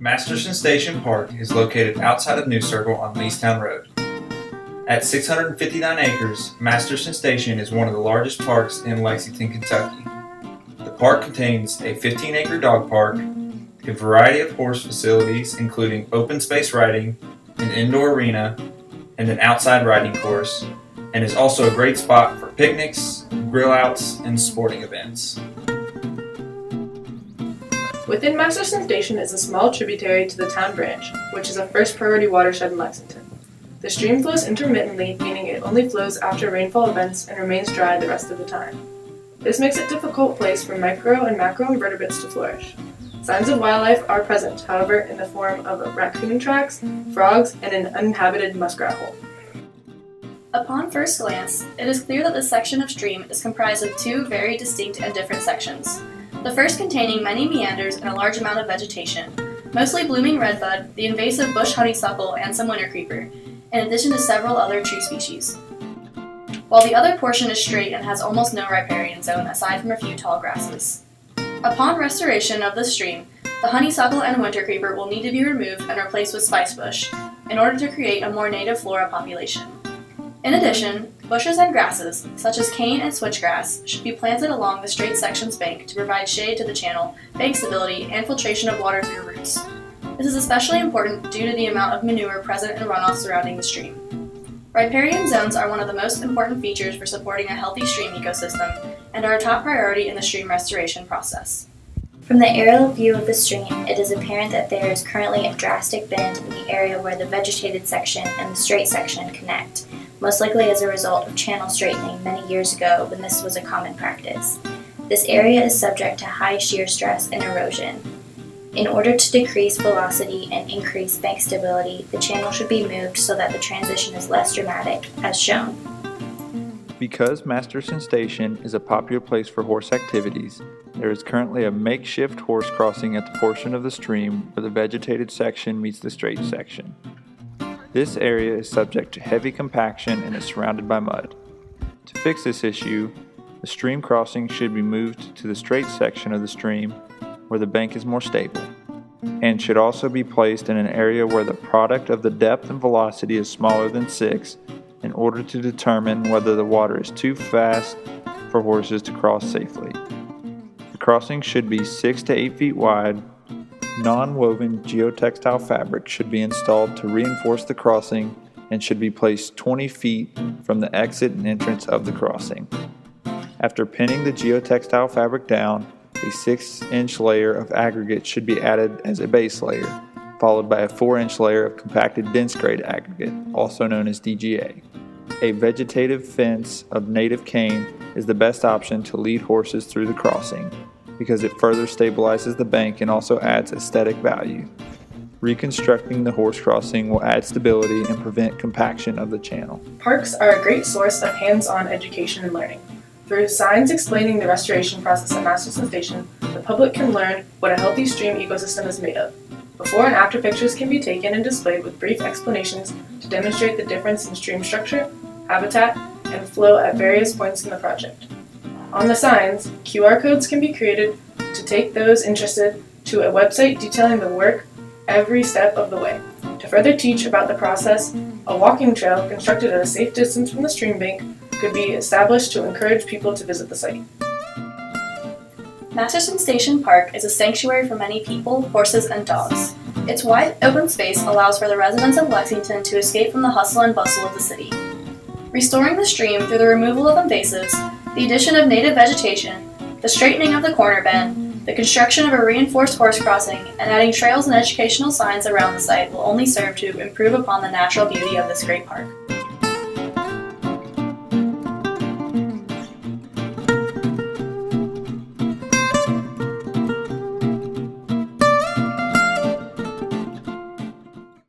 Masterson Station Park is located outside of New Circle on Leestown Road. At 659 acres, Masterson Station is one of the largest parks in Lexington, Kentucky. The park contains a 15-acre dog park, a variety of horse facilities including open space riding, an indoor arena, and an outside riding course, and is also a great spot for picnics, grill outs, and sporting events. Within Masterson Station is a small tributary to the town branch, which is a first priority watershed in Lexington. The stream flows intermittently, meaning it only flows after rainfall events and remains dry the rest of the time. This makes it a difficult place for micro and macroinvertebrates to flourish. Signs of wildlife are present, however, in the form of raccoon tracks, frogs, and an uninhabited muskrat hole. Upon first glance, it is clear that this section of stream is comprised of two very distinct and different sections. The first containing many meanders and a large amount of vegetation, mostly blooming redbud, the invasive bush honeysuckle, and some winter creeper, in addition to several other tree species. While the other portion is straight and has almost no riparian zone aside from a few tall grasses. Upon restoration of the stream, the honeysuckle and winter creeper will need to be removed and replaced with spicebush in order to create a more native flora population. In addition, bushes and grasses, such as cane and switchgrass, should be planted along the straight section's bank to provide shade to the channel, bank stability, and filtration of water through roots. This is especially important due to the amount of manure present in runoff surrounding the stream. Riparian zones are one of the most important features for supporting a healthy stream ecosystem and are a top priority in the stream restoration process. From the aerial view of the stream, it is apparent that there is currently a drastic bend in the area where the vegetated section and the straight section connect, most likely as a result of channel straightening many years ago when this was a common practice. This area is subject to high shear stress and erosion. In order to decrease velocity and increase bank stability, the channel should be moved so that the transition is less dramatic, as shown. Because Masterson Station is a popular place for horse activities, there is currently a makeshift horse crossing at the portion of the stream where the vegetated section meets the straight section. This area is subject to heavy compaction and is surrounded by mud. To fix this issue, the stream crossing should be moved to the straight section of the stream where the bank is more stable, and should also be placed in an area where the product of the depth and velocity is smaller than 6 in order to determine whether the water is too fast for horses to cross safely. The crossing should be 6 to 8 feet wide. Non-woven geotextile fabric should be installed to reinforce the crossing and should be placed 20 feet from the exit and entrance of the crossing. After pinning the geotextile fabric down, a 6-inch layer of aggregate should be added as a base layer, followed by a 4-inch layer of compacted dense grade aggregate, also known as DGA. A vegetative fence of native cane is the best option to lead horses through the crossing, because it further stabilizes the bank and also adds aesthetic value. Reconstructing the horse crossing will add stability and prevent compaction of the channel. Parks are a great source of hands-on education and learning. Through signs explaining the restoration process at Masterson Station, the public can learn what a healthy stream ecosystem is made of. Before and after pictures can be taken and displayed with brief explanations to demonstrate the difference in stream structure, habitat, and flow at various points in the project. On the signs, QR codes can be created to take those interested to a website detailing the work every step of the way. To further teach about the process, a walking trail constructed at a safe distance from the stream bank could be established to encourage people to visit the site. Masterson Station Park is a sanctuary for many people, horses, and dogs. Its wide open space allows for the residents of Lexington to escape from the hustle and bustle of the city. Restoring the stream through the removal of invasives, the addition of native vegetation, the straightening of the corner bend, the construction of a reinforced horse crossing, and adding trails and educational signs around the site will only serve to improve upon the natural beauty of this great park.